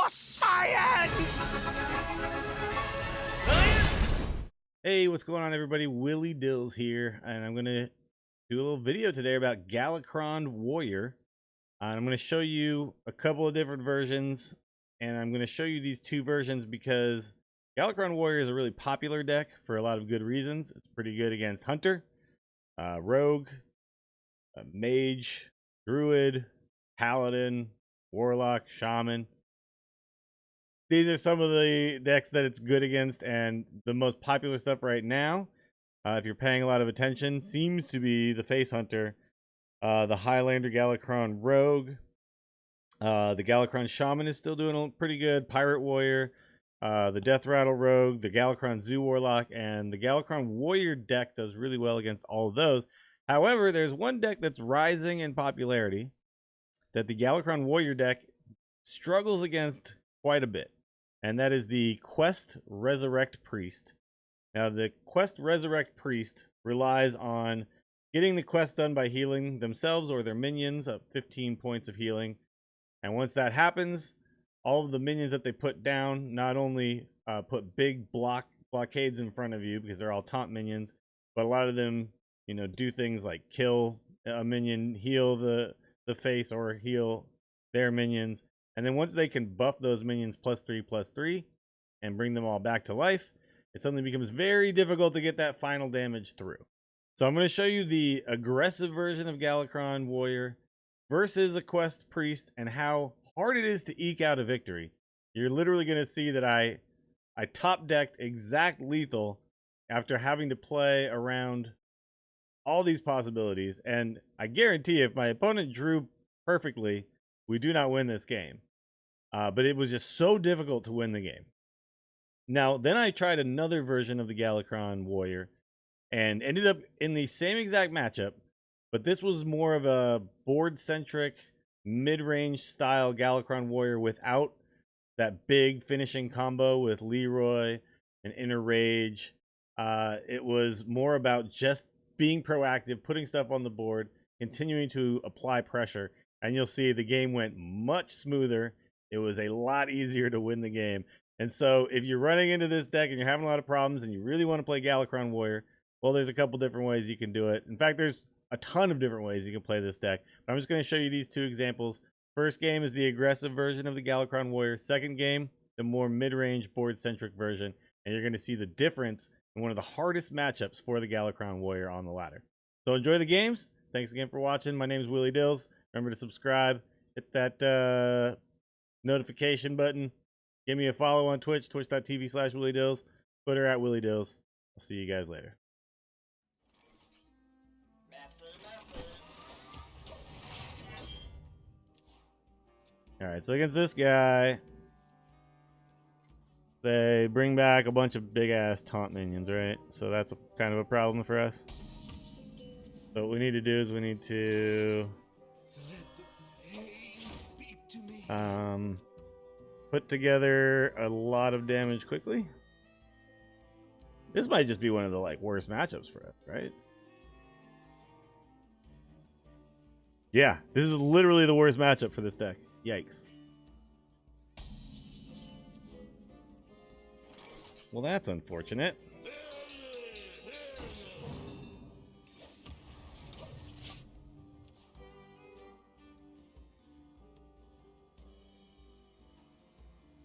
for science! Hey, what's going on, everybody? Willie Dills here, and I'm gonna do a little video today about Galakrond Warrior. I'm gonna show you a couple of different versions, and I'm gonna show you these two versions because Galakrond Warrior is a really popular deck for a lot of good reasons. It's pretty good against Hunter, Rogue, Mage, Druid, Paladin, Warlock, Shaman. These are some of the decks that it's good against, and the most popular stuff right now, if you're paying a lot of attention, seems to be the Face Hunter, the Highlander Galakrond Rogue, the Galakrond Shaman is still doing pretty good, Pirate Warrior, the Death Rattle Rogue, the Galakrond Zoo Warlock, and the Galakrond Warrior deck does really well against all of those. However, there's one deck that's rising in popularity that the Galakrond Warrior deck struggles against quite a bit, and that is the Quest Resurrect Priest. Now, the Quest Resurrect Priest relies on getting the quest done by healing themselves or their minions up 15 points of healing, and once that happens, all of the minions that they put down not only put big blockades in front of you because they're all taunt minions, but a lot of them, do things like kill a minion, heal the face, or heal their minions. And then once they can buff those minions +3/+3 and bring them all back to life, it suddenly becomes very difficult to get that final damage through. So I'm going to show you the aggressive version of Galakrond Warrior versus a Quest Priest and how hard it is to eke out a victory. You're literally going to see that I top decked exact lethal after having to play around all these possibilities, and I guarantee if my opponent drew perfectly, we do not win this game. But it was just so difficult to win the game. Now, then I tried another version of the Galakrond Warrior and ended up in the same exact matchup, but this was more of a board-centric, mid-range style Galakrond Warrior without that big finishing combo with Leroy and Inner Rage. It was more about just being proactive, putting stuff on the board, continuing to apply pressure, and you'll see the game went much smoother. It was a lot easier to win the game. And so if you're running into this deck and you're having a lot of problems and you really want to play Galakrond Warrior, well, there's a couple different ways you can do it. In fact, there's a ton of different ways you can play this deck. But I'm just going to show you these two examples. First game is the aggressive version of the Galakrond Warrior. Second game, the more mid-range board-centric version. And you're going to see the difference in one of the hardest matchups for the Galakrond Warrior on the ladder. So enjoy the games. Thanks again for watching. My name is Willie Dills. Remember to subscribe. Hit that notification button. Give me a follow on Twitch, twitch.tv/Willie Dills. Twitter @Willie Dills. I'll see you guys later. Alright, so against this guy, they bring back a bunch of big-ass taunt minions, right? So that's kind of a problem for us. So what we need to do is we need to put together a lot of damage quickly. This might just be one of the worst matchups for us, right? Yeah, this is literally the worst matchup for this deck. Yikes. Well, that's unfortunate.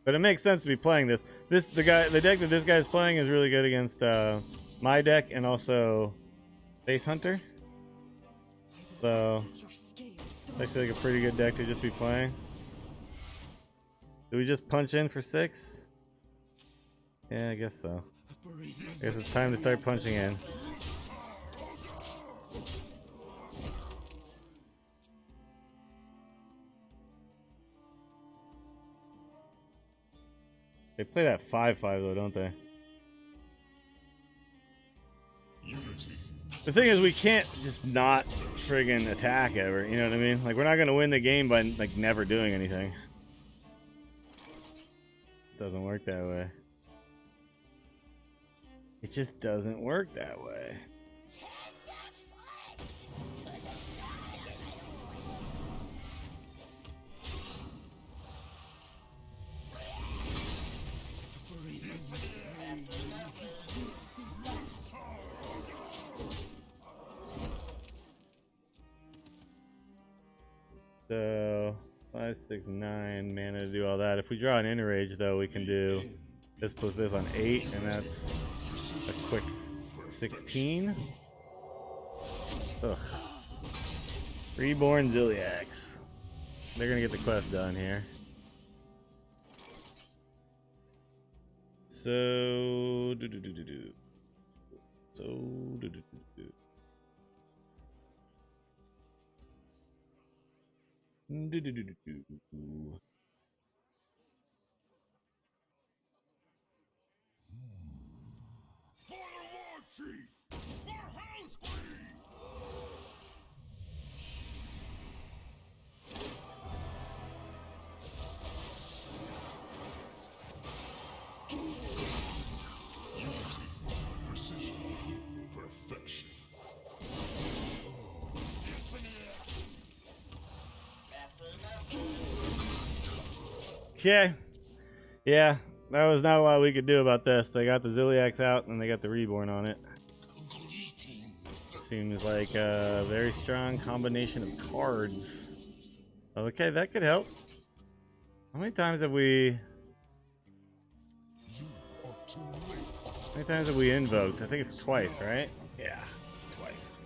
But it makes sense to be playing this. The deck that this guy's playing is really good against my deck and also Face Hunter. So it's actually a pretty good deck to just be playing. Do we just punch in for 6? Yeah, I guess so. I guess it's time to start punching in. They play that 5/5 though, don't they? The thing is, we can't just not friggin' attack ever, you know what I mean? We're not gonna win the game by never doing anything. It doesn't work that way. It just doesn't work that way. 5, 6, 9 mana to do all that. If we draw an enrage, though, we can do this plus this on 8, and that's a quick 16. Ugh. Reborn Ziliax. They're gonna get the quest done here. So okay. Yeah, that was not a lot we could do about this. They got the Ziliax out and they got the Reborn on it. Seems like a very strong combination of cards. Okay, that could help. How many times have we invoked? I think it's twice, right? Yeah, it's twice.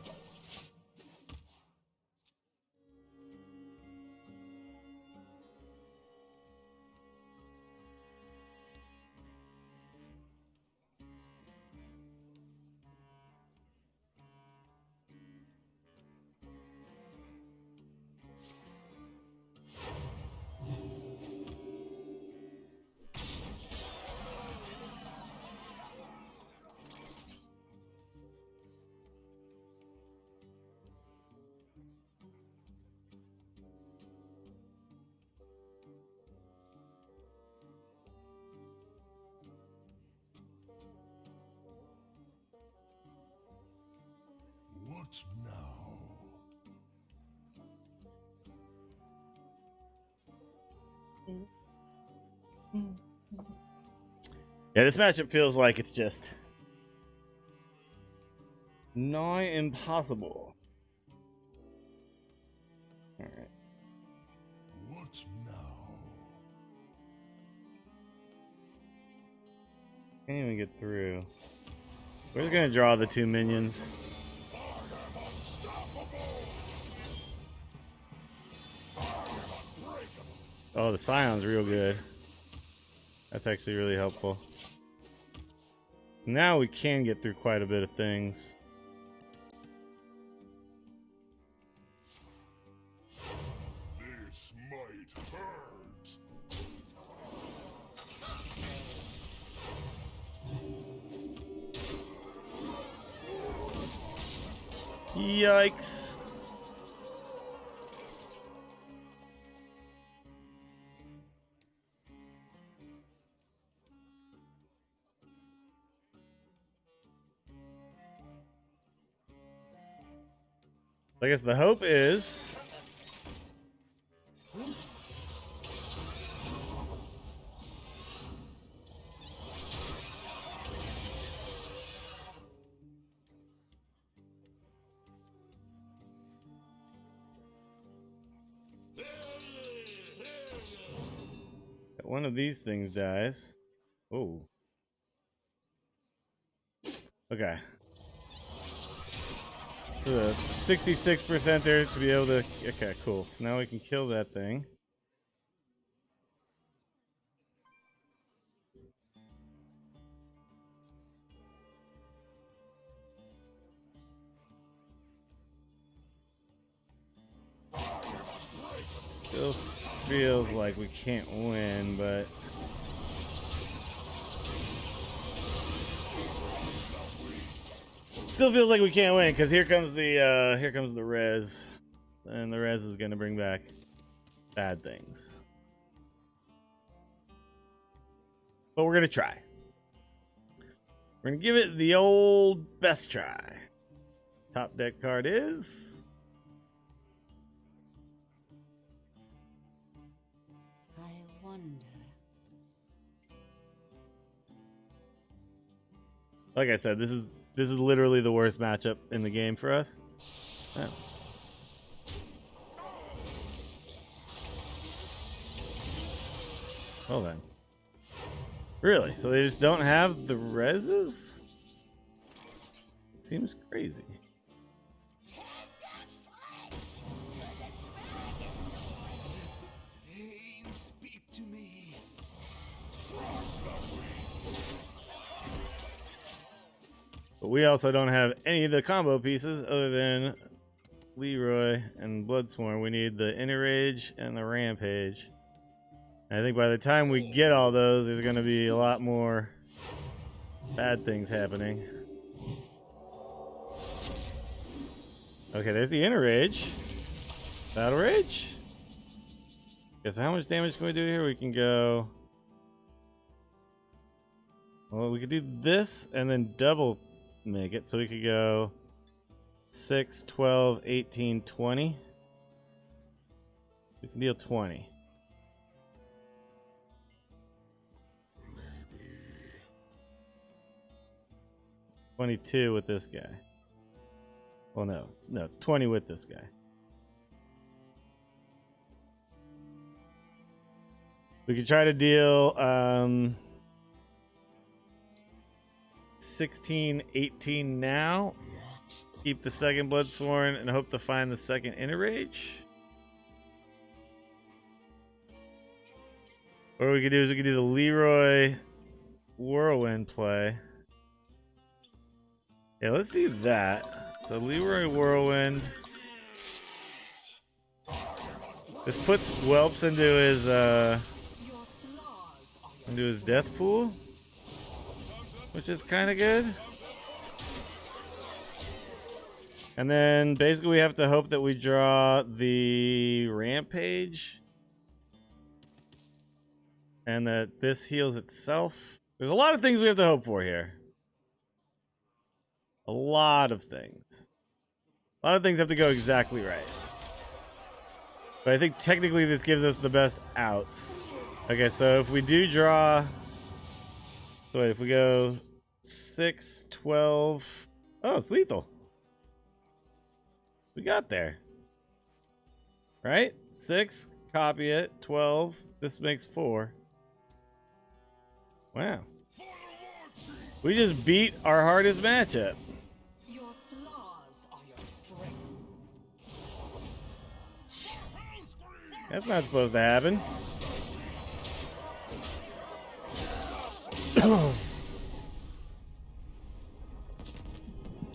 What now? Yeah, this matchup feels like it's just nigh impossible. All right. What now? Can't even get through. We're just gonna draw the 2 minions. Oh, the Scion's real good. That's actually really helpful. Now we can get through quite a bit of things. This might hurt. Yikes. I guess the hope is that one of these things dies. Oh. Okay. So a 66% there to be able to. Okay, cool. So now we can kill that thing. Still feels like we can't win, but still feels like we can't win because here comes the res, and the res is gonna bring back bad things. But we're gonna try. We're gonna give it the old best try. Top deck card is I wonder. like I said, this is literally the worst matchup in the game for us. Oh. Well then. Really? So they just don't have the reses? Seems crazy. Pain, speak to me. But we also don't have any of the combo pieces other than Leroy and Bloodsworn. We need the Inner Rage and the Rampage. And I think by the time we get all those, there's going to be a lot more bad things happening. Okay, there's the Inner Rage. Battle Rage. Okay, so how much damage can we do here? We can go... Well, we could do this and then double make it. So we could go 6, 12, 18, 20. We can deal 20. Maybe. 22 with this guy. Well, no, it's 20 with this guy. We could try to deal 16, 18 now. Keep the second Bloodsworn and hope to find the second Inner Rage. Or we could do is we could do the Leroy Whirlwind play. Yeah, let's do that. So Leroy Whirlwind. This puts Whelps into his death pool, which is kind of good. And then basically we have to hope that we draw the Rampage and that this heals itself. There's a lot of things we have to hope for here. A lot of things. A lot of things have to go exactly right. But I think technically this gives us the best outs. Okay, so if we do draw... So wait, if we go 6, 12... Oh, it's lethal. We got there. Right? 6, copy it. 12, this makes 4. Wow. We just beat our hardest matchup. Your flaws are your strength. That's not supposed to happen.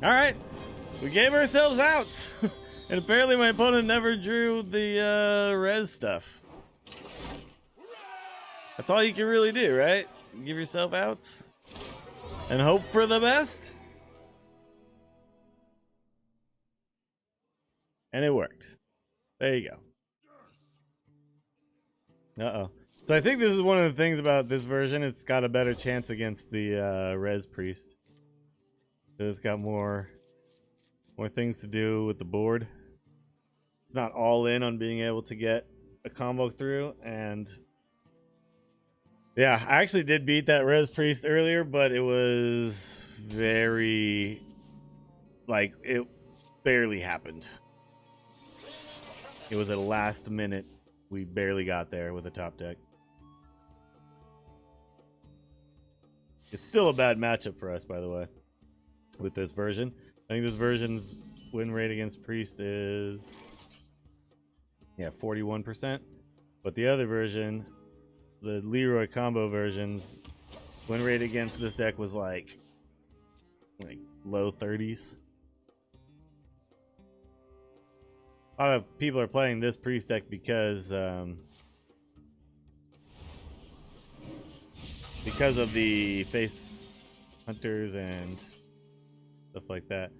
Alright. We gave ourselves outs. And apparently my opponent never drew the res stuff. That's all you can really do, right? Give yourself outs. And hope for the best. And it worked. There you go. Uh-oh. So I think this is one of the things about this version. It's got a better chance against the Res Priest. It's got more things to do with the board. It's not all in on being able to get a combo through. And yeah, I actually did beat that Res Priest earlier, but it was very... like, it barely happened. It was at last minute. We barely got there with the top deck. It's still a bad matchup for us, by the way, with this version. I think this version's win rate against Priest is, yeah, 41%. But the other version, the Leroy combo version's win rate against this deck was like low 30s. A lot of people are playing this Priest deck because of the face hunters and stuff like that.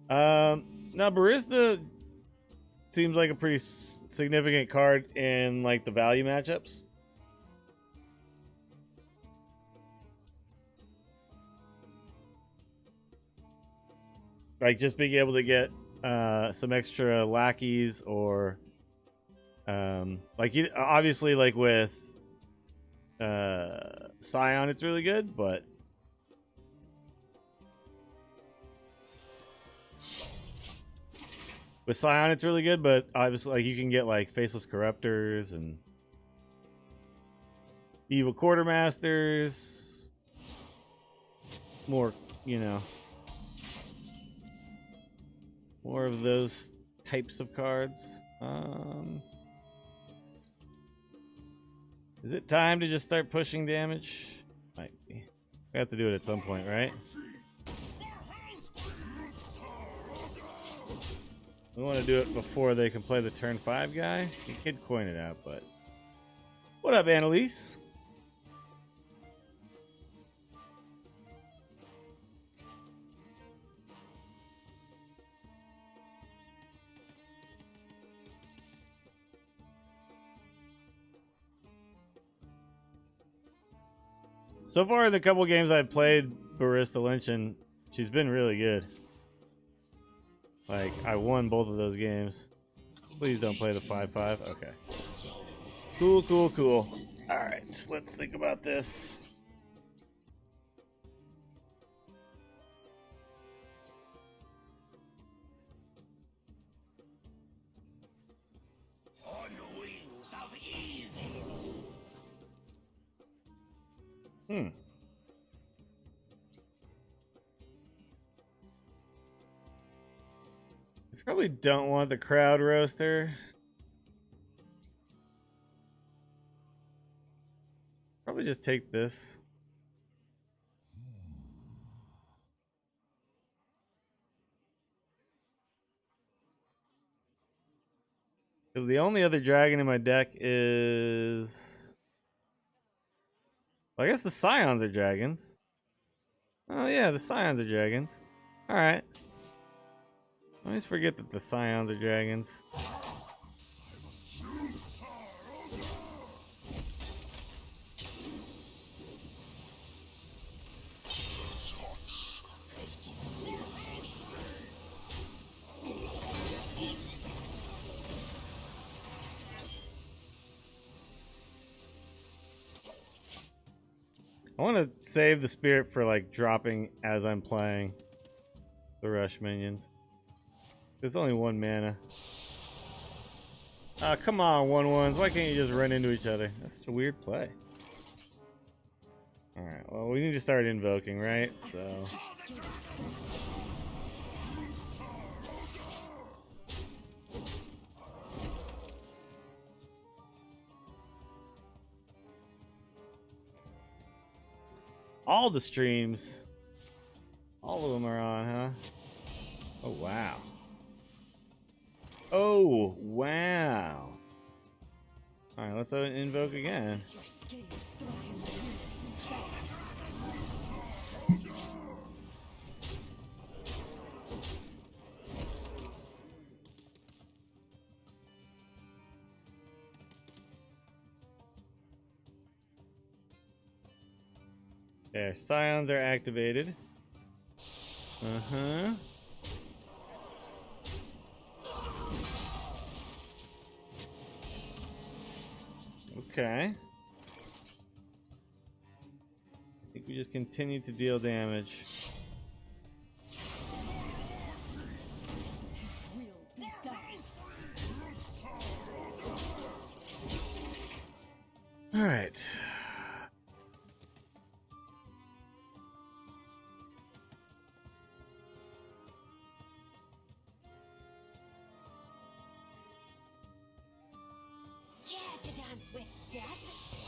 Now Barista seems like a pretty significant card in like the value matchups. Like just being able to get some extra lackeys, or like obviously like with Scion it's really good, but with Scion it's really good, but obviously like you can get like Faceless Corruptors and Evil Quartermasters. More, you know, more of those types of cards. Is it time to just start pushing damage? Might be. We have to do it at some point, right? We want to do it before they can play the turn 5 guy. You could coin it out, but... What up, Annalise? So far in the couple games I've played Barista Lynch, and she's been really good. Like, I won both of those games. Please don't play the 5-5. Okay. Cool, cool, cool. Alright, let's think about this. On the wings of evil. I probably don't want the crowd roaster. Probably just take this. Because the only other dragon in my deck is... Well, I guess the Scions are dragons. Oh yeah, the Scions are dragons. Alright. I always forget that the Scions are dragons. I want to save the spirit for like dropping as I'm playing the rush minions. There's only 1 mana. Ah, come on, 1/1s. Why can't you just run into each other? That's such a weird play. Alright, well, we need to start invoking, right? So... All the streams. All of them are on, huh? Oh, wow. Oh, wow. Alright, let's invoke again. There, Scions are activated. Uh-huh. Okay. I think we just continue to deal damage. All right.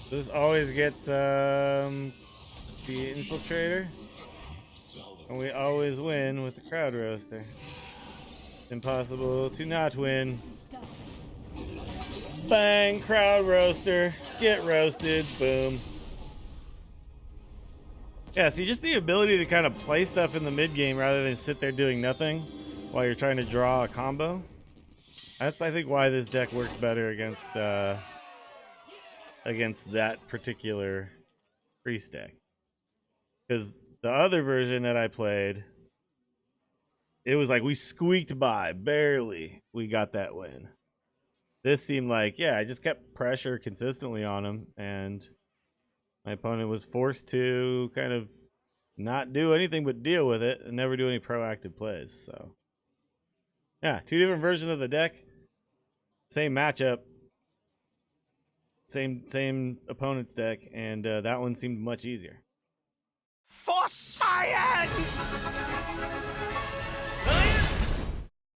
This always gets the infiltrator, and we always win with the crowd roaster. It's impossible to not win. Bang, crowd roaster, get roasted, boom. Yeah, see, just the ability to kind of play stuff in the mid game rather than sit there doing nothing while you're trying to draw a combo. That's, I think, why this deck works better against that particular priest deck. Because the other version that I played, it was like we squeaked by, barely we got that win. This seemed like, yeah, I just kept pressure consistently on him, and my opponent was forced to kind of not do anything but deal with it and never do any proactive plays. So, yeah, 2 different versions of the deck, same matchup. same opponent's deck, and that one seemed much easier. For science! Science!